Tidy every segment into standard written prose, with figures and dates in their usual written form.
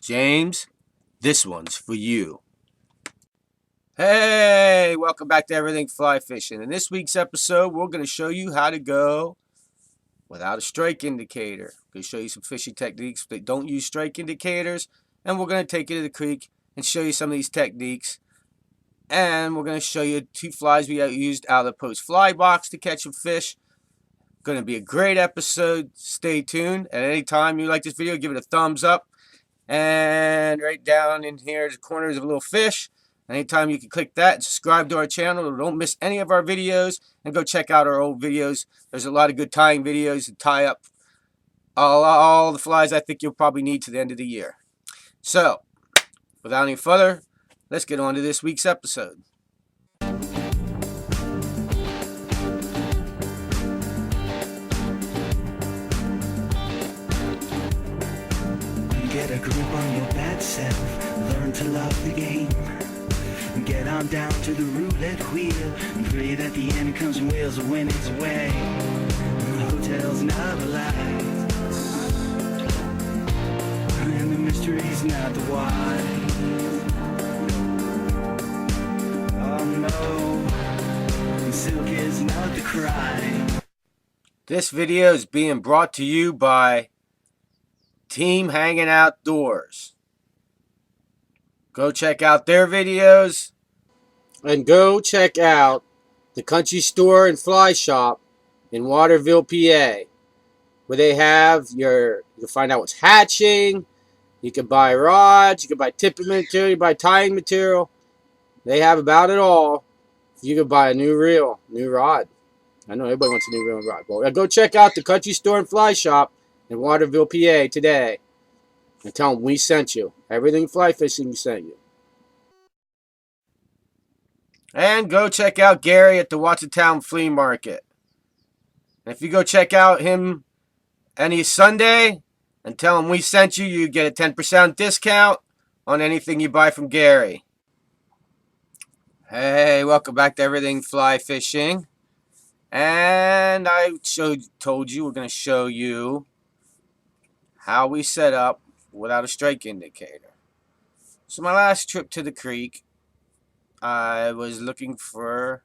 James, this one's for you. Hey, welcome back to Everything Fly Fishing. In this week's episode, we're going to show you how to go without a strike indicator. I'm going to show you some fishing techniques that don't use strike indicators, and we're going to take you to the creek and show you some of these techniques. And we're going to show you 2 flies we used out of the post fly box to catch some fish. Going to be a great episode. Stay tuned. At any time you like this video, give it a thumbs up. And right down in here, the corner is a little fish. Anytime you can click that and subscribe to our channel. Don't miss any of our videos. And go check out our old videos. There's a lot of good tying videos to tie up all the flies I think you'll probably need to the end of the year. So, without any further, let's get on to this week's episode. Get a grip on your bad self, learn to love the game. Get on down to the roulette wheel and pray that the end comes and wheels will win its way. Hotels never lie, and the mystery's not the why. Oh no, silk is not the cry. This video is being brought to you by Team Hanging Outdoors. Go check out their videos and go check out the Country Store and Fly Shop in Waterville, PA, where they have you'll find out what's hatching. You can buy rods, you can buy tipping material, you can buy tying material. They have about it all. You can buy a new reel, new rod. I know everybody wants a new reel and rod. Well, go check out the Country Store and Fly Shop in Waterville, PA today. And tell them we sent you. Everything Fly Fishing we sent you. And go check out Gary at the Watsontown Flea Market. And if you go check out him any Sunday and tell him we sent you, you get a 10% discount on anything you buy from Gary. Hey, welcome back to Everything Fly Fishing. And I told you we're going to show you how we set up without a strike indicator. So my last trip to the creek, I was looking for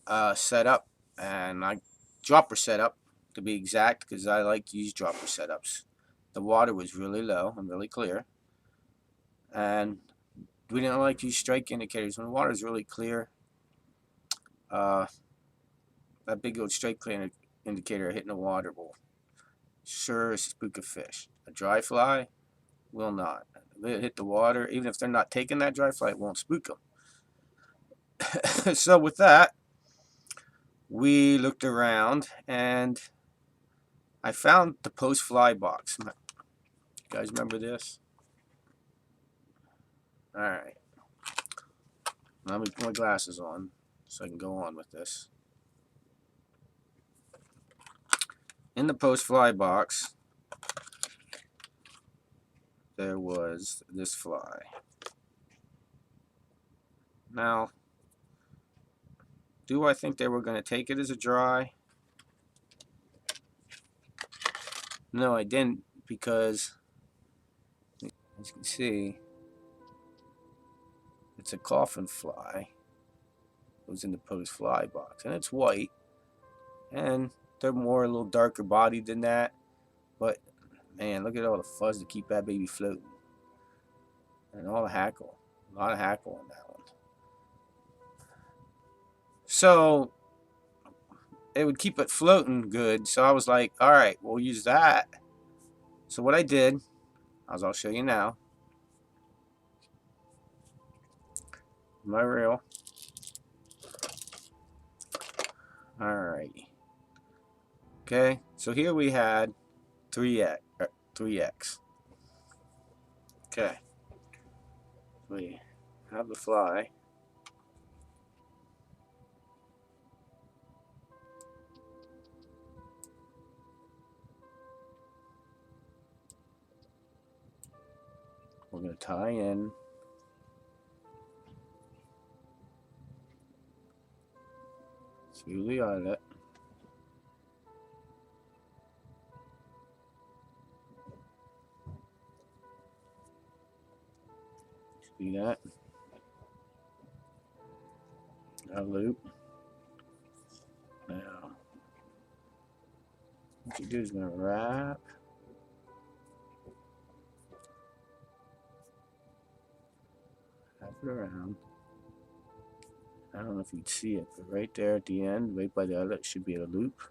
a setup, and I dropper setup to be exact, because I like to use dropper setups. The water was really low and really clear, and we didn't like to use strike indicators. When the water is really clear, that big old strike indicator hitting the water will sure spook a fish. A dry fly will not. They hit the water, even if they're not taking that dry fly, it won't spook them. So with that, we looked around and I found the post fly box. You guys remember this? Alright. Now let me put my glasses on so I can go on with this. In the post fly box, there was this fly. Now, do I think they were going to take it as a dry? No, I didn't, because as you can see, it's a coffin fly. It was in the post fly box, and it's white, and they're more a little darker bodied than that. But man, look at all the fuzz to keep that baby floating, and all the hackle. A lot of hackle on that one. So it would keep it floating good. So I was like, all right, we'll use that. So what I did, as I'll show you now, my reel. Alrighty. Okay, so here we had 3x. Okay. We have the fly. We're going to tie in through the eyelet. See that? A loop. Now, what you do is going to wrap. Wrap it around. I don't know if you'd see it, but right there at the end, right by the outlet, should be a loop.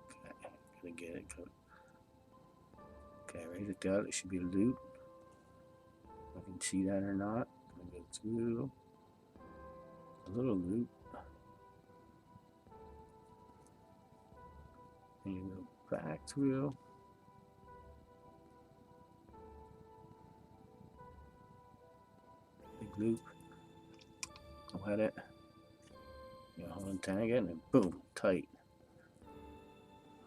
Okay, gotta get it. Okay, right at the outlet should be a loop. I can see that or not. I'm gonna go through a little loop. And you go back through. Big loop. Go at it. You know, untang it, and then boom, tight.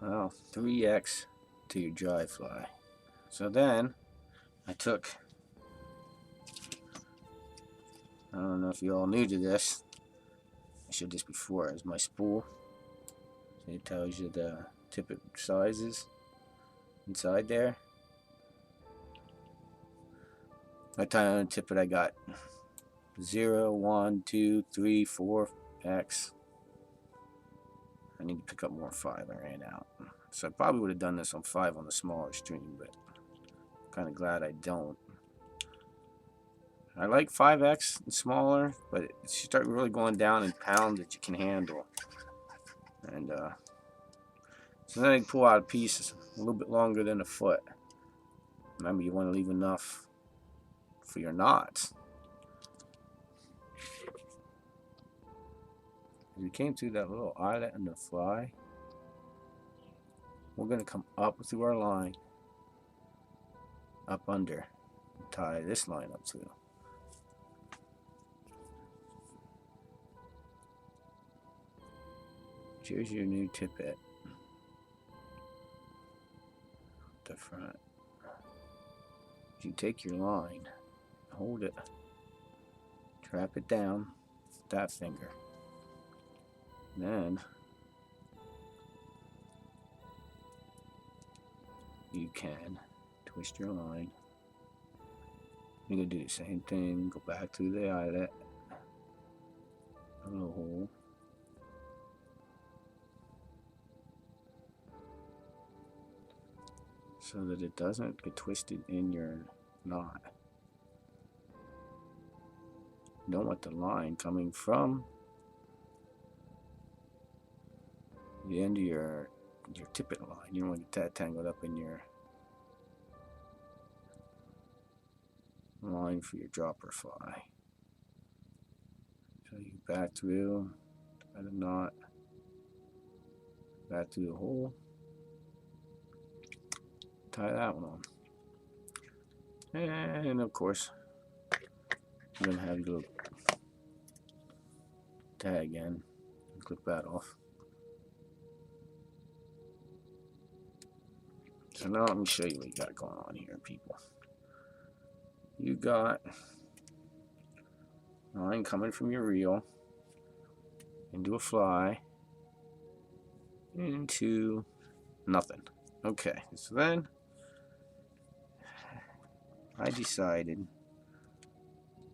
Well, 3x to your dry fly. So then I took, I don't know if you all new to this, I showed this before, as my spool. So it tells you the tippet sizes inside there. My time on the tippet, I got 0, 1, 2, 3, 4, X. I need to pick up more 5. I ran out. So I probably would have done this on 5 on the smaller stream, but I'm kind of glad I don't. I like 5X and smaller, but you start really going down in pounds that you can handle. And so then I pull out a piece a little bit longer than a foot. Remember, you want to leave enough for your knots. As we came through that little eyelet in the fly, we're going to come up through our line, up under, and tie this line up through. Here's your new tippet. The front. You take your line, hold it, trap it down with that finger. Then you can twist your line. You're gonna do the same thing. Go back through the eyelet, a little hole. So that it doesn't get twisted in your knot. You don't want the line coming from the end of your tippet line. You don't want to get that tangled up in your line for your dropper fly. So you back through, tie the knot, back through the hole, tie that one on. And of course, you're going to have your little tag in. Clip that off. So now let me show you what you got going on here, people. You got line coming from your reel into a fly into nothing. Okay, so then I decided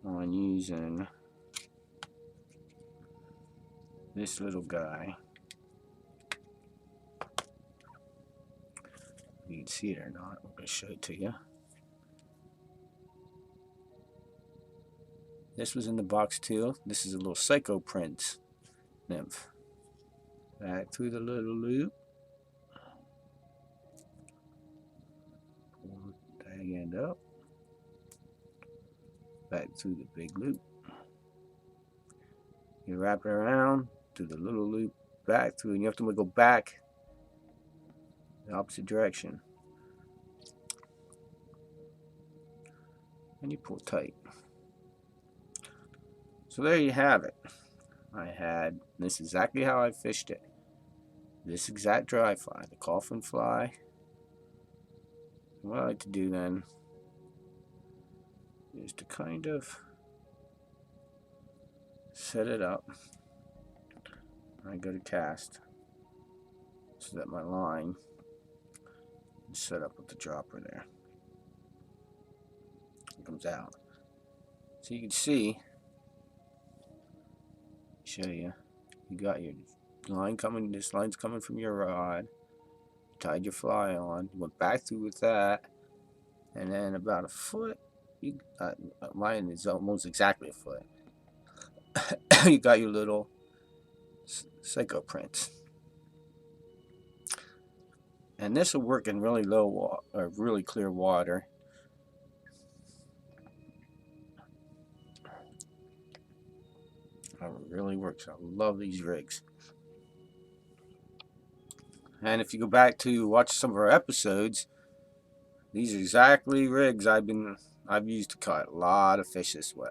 on using this little guy. You can see it or not, I'm going to show it to you. This was in the box too. This is a little Psycho Prince nymph. Back through the little loop. Pull the tag end up. Back through the big loop. You wrap it around to the little loop, back through, and you have to go back the opposite direction. And you pull tight. So there you have it. I had this exactly how I fished it. This exact dry fly, the coffin fly. What I like to do then is to kind of set it up I go to cast. Set my line. And set up with the dropper there. It comes out. So you can see, show you, you got your line coming, this line's coming from your rod. You tied your fly on, you went back through with that, and then about a foot, mine is almost exactly a foot. You got your little psycho prints. And this will work in really low water, or really clear water. It really works. I love these rigs. And if you go back to watch some of our episodes, these are exactly rigs I've used to cut a lot of fish this way.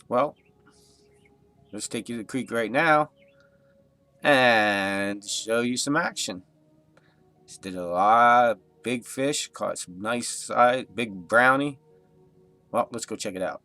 Well, let's take you to the creek right now and show you some action. Just did a lot of big fish, caught some nice size, big brownie. Well, let's go check it out.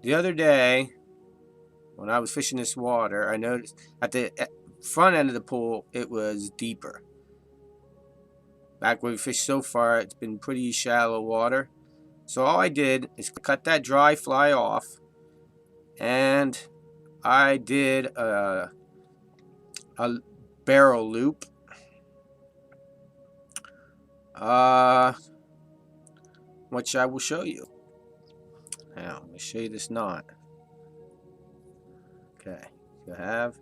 the other day when I was fishing this water, I noticed at the front end of the pool it was deeper. Back where we fished so far, it's been pretty shallow water. So all I did is cut that dry fly off, and I did a barrel loop. Which I will show you. Now, I'm going to show you this knot. Okay, you have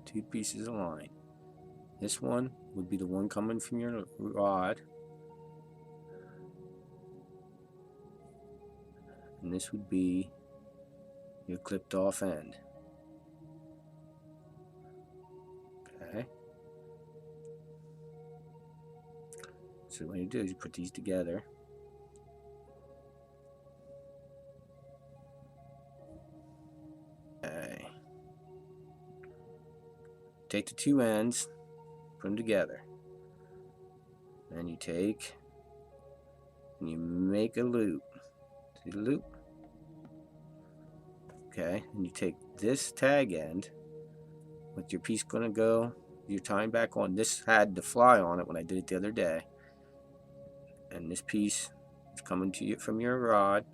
2 pieces of line. This one would be the one coming from your rod, and this would be your clipped off end. Okay. So what you do is you put these together. Okay. Take the 2 ends, put them together. Then you take and you make a loop. See the loop? Okay, and you take this tag end with your piece gonna go, you're tying back on. This had the fly on it when I did it the other day. And this piece is coming to you from your rod.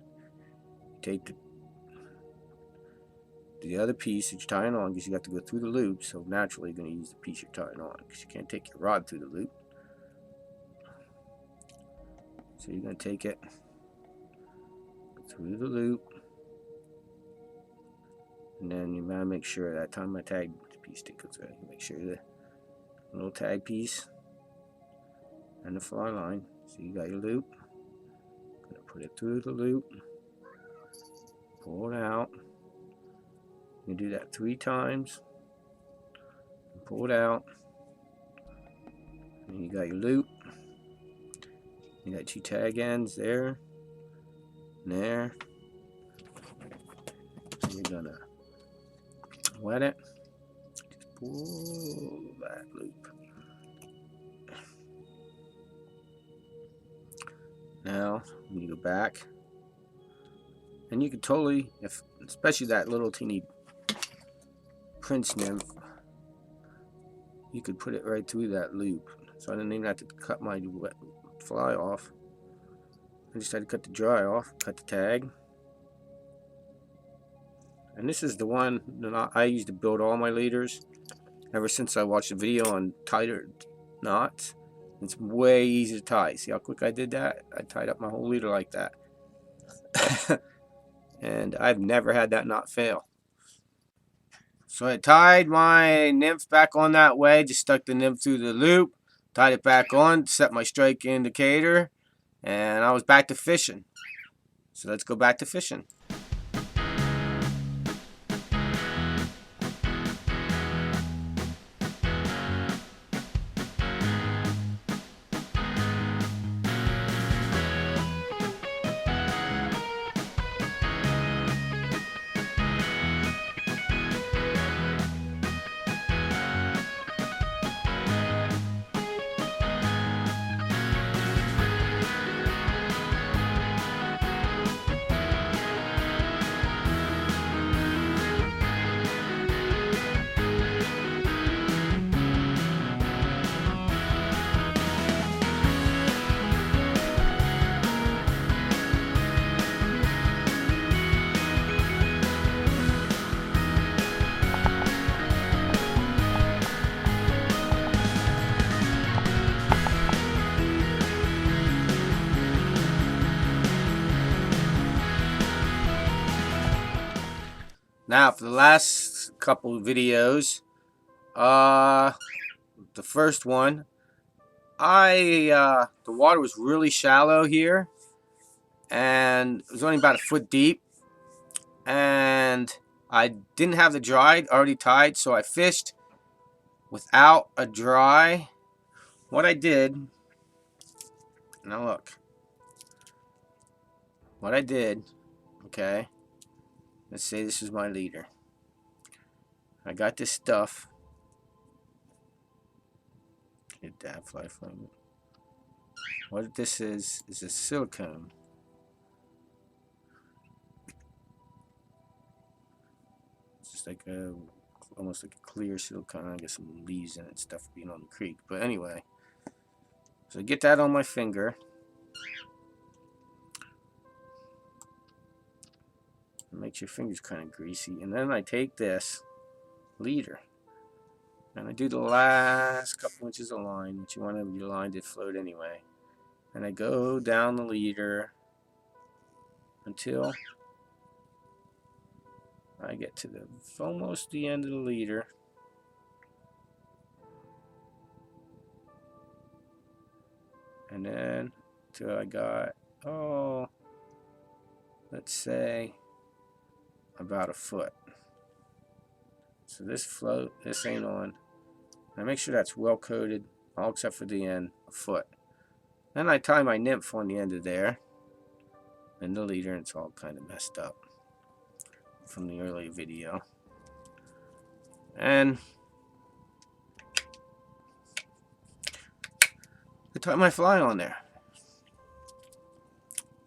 Take the other piece that you're tying on, because you got to go through the loop, so naturally you're going to use the piece you're tying on, because you can't take your rod through the loop. So you're going to take it through the loop, and then you gotta make sure that time my tag piece goes through. Make sure the little tag piece and the fly line. So you got your loop. Gonna put it through the loop, pull it out. You do that 3 times. Pull it out. And you got your loop. You got 2 tag ends there and there. And you're gonna wet it. Just pull that loop. Now you go back, and you can totally, especially that little teeny prince nymph, you could put it right through that loop. So I didn't even have to cut my wet fly off. I just had to cut the dry off, cut the tag. And this is the one that I use to build all my leaders. Ever since I watched a video on tighter knots, it's way easier to tie. See how quick I did that? I tied up my whole leader like that. And I've never had that knot fail. So I tied my nymph back on that way, just stuck the nymph through the loop, tied it back on, set my strike indicator, and I was back to fishing. So let's go back to fishing. Now for the last couple of videos, the first one, the water was really shallow here, and it was only about 1 foot deep, and I didn't have the dry already tied, so I fished without a dry. What I did, now look, what I did, okay, let's say this is my leader. I got this stuff. Hit that fly flame. What this is a silicone. It's just like a, almost like a clear silicone. I get some leaves in it and stuff being on the creek. But anyway, so get that on my finger. It makes your fingers kind of greasy. And then I take this leader and I do the last couple inches of line, which you want your line to float anyway. And I go down the leader until I get to the almost the end of the leader. And then till I got, oh, let's say about a foot. So this float, this ain't on. I make sure that's well coated, all except for the end, a foot. Then I tie my nymph on the end of there, and the leader, and it's all kind of messed up from the earlier video. And I tie my fly on there.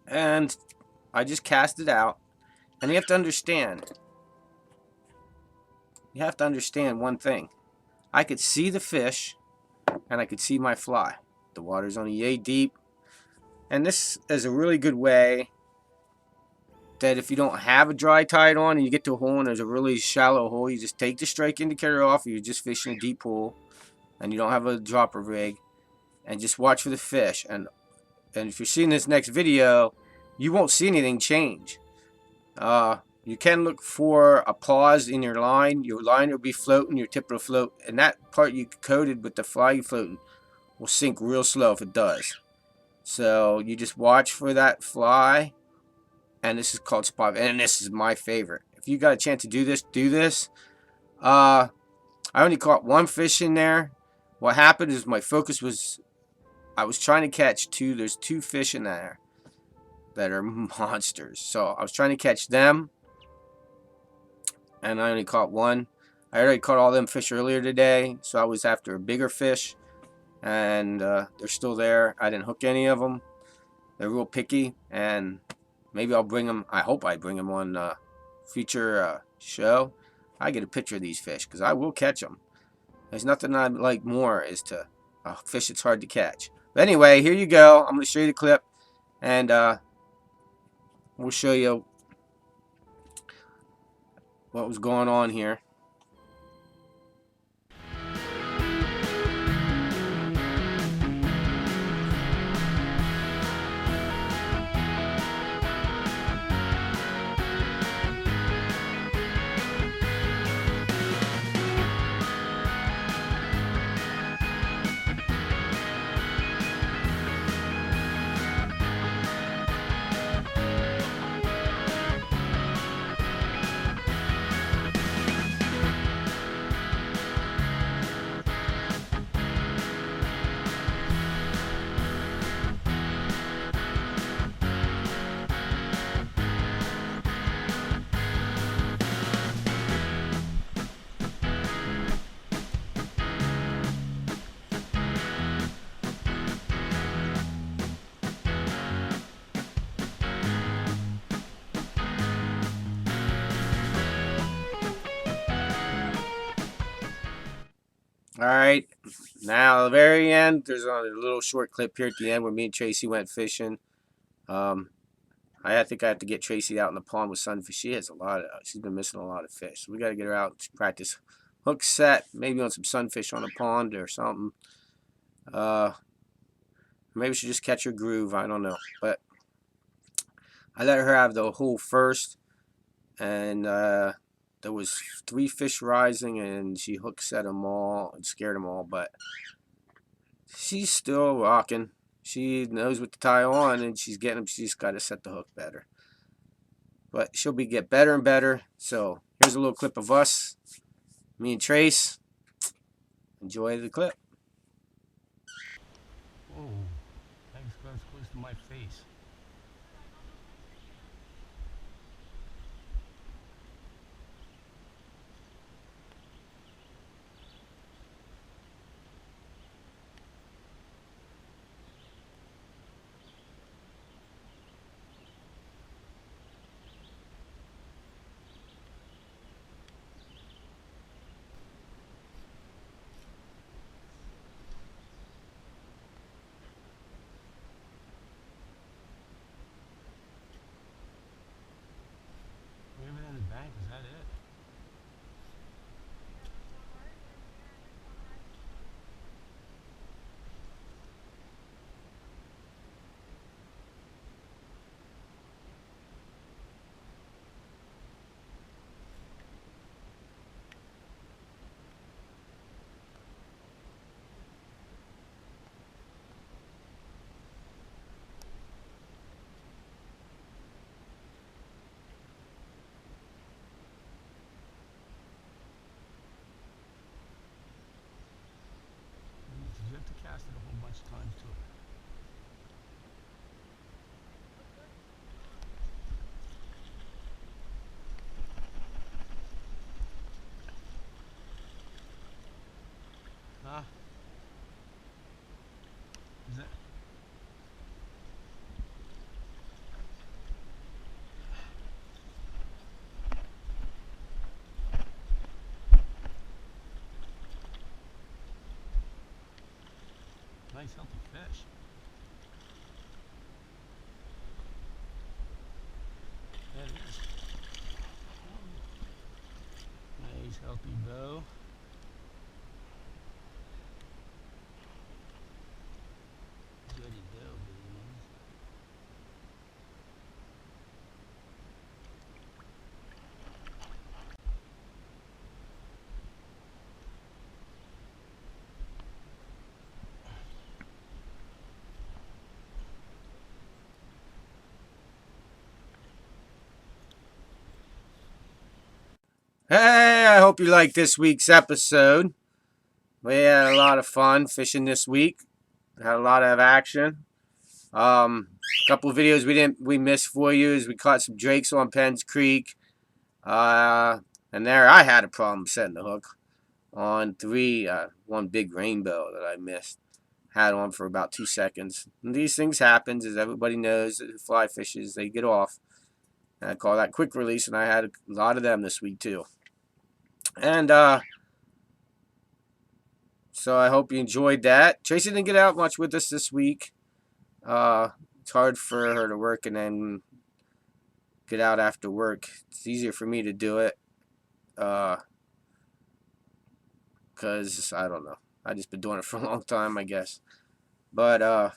And I just cast it out. And you have to understand one thing. I could see the fish, and I could see my fly. The water's only yay deep. And this is a really good way that if you don't have a dry tide on and you get to a hole and there's a really shallow hole, you just take the strike indicator off, or you're just fishing a deep pool and you don't have a dropper rig, and just watch for the fish. And if you're seeing this next video, you won't see anything change. You can look for a pause in your line. Your line will be floating, your tip will float, and that part you coated with the fly you floating will sink real slow if it does. So you just watch for that fly, and this is called spot, and this is my favorite. If you got a chance to do this, do this. I only caught one fish in there. What happened is my focus was, I was trying to catch two. There's two fish in there that are monsters. So I was trying to catch them, and I only caught one. I already caught all them fish earlier today, so I was after a bigger fish, and they're still there. I didn't hook any of them. They're real picky, and maybe I'll bring them. I hope I bring them on future show. I get a picture of these fish because I will catch them. There's nothing I like more is to fish that's hard to catch. But anyway, here you go. I'm going to show you the clip, and we'll show you what was going on here. Alright, now the very end, there's a little short clip here at the end where me and Tracy went fishing. I think I have to get Tracy out in the pond with sunfish. She's been missing a lot of fish. So we got to get her out to practice hook set, maybe on some sunfish on a pond or something. Maybe she just catch her groove, I don't know. But I let her have the hole first, and there was 3 fish rising, and she hook set them all and scared them all. But she's still rocking. She knows what to tie on, and she's getting them. She's just got to set the hook better. But she'll get better and better. So here's a little clip of us, me and Trace. Enjoy the clip. Whoa, thanks close to my face. much time to it. Huh? Is that? Nice healthy fish. There it is. Nice healthy bow. Good to go, baby. Hey, I hope you liked this week's episode. We had a lot of fun fishing this week. Had a lot of action. A couple of videos we missed for you is we caught some drakes on Penn's Creek. And there I had a problem setting the hook on one big rainbow that I missed. Had on for about 2 seconds. And these things happen, as everybody knows, who fly fishes, they get off. And I call that quick release, and I had a lot of them this week too. And so I hope you enjoyed that. Tracy didn't get out much with us this week. It's hard for her to work and then get out after work. It's easier for me to do it. Because, I don't know. I've just been doing it for a long time, I guess. But, I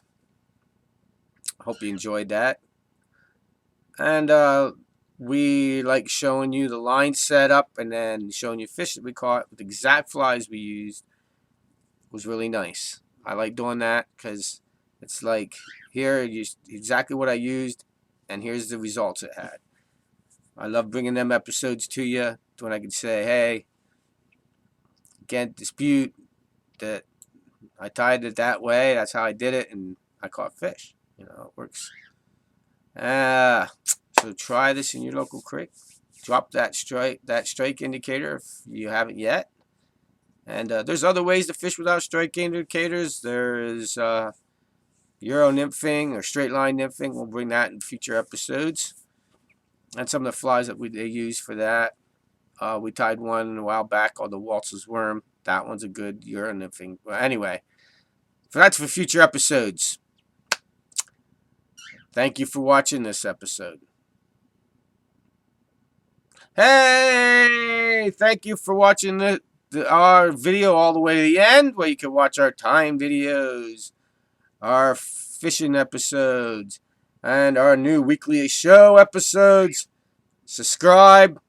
hope you enjoyed that. And, we like showing you the line setup and then showing you fish that we caught with the exact flies we used. It was really nice. I like doing that because it's like, here, exactly what I used, and here's the results it had. I love bringing them episodes to you when I can say, hey, can't dispute that I tied it that way. That's how I did it, and I caught fish. You know, it works. So try this in your local creek. Drop that strike indicator if you haven't yet. And there's other ways to fish without strike indicators. There's Euro nymphing or straight line nymphing. We'll bring that in future episodes. And some of the flies that they use for that. We tied one a while back called the Waltz's Worm. That one's a good Euro nymphing. Well, anyway, that's for future episodes. Thank you for watching this episode. Hey, thank you for watching our video all the way to the end, where you can watch our time videos, our fishing episodes, and our new weekly show episodes. Subscribe.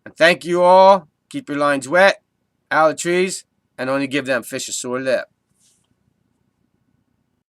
And thank you all. Keep your lines wet, out of trees, and only give them fish a sore lip.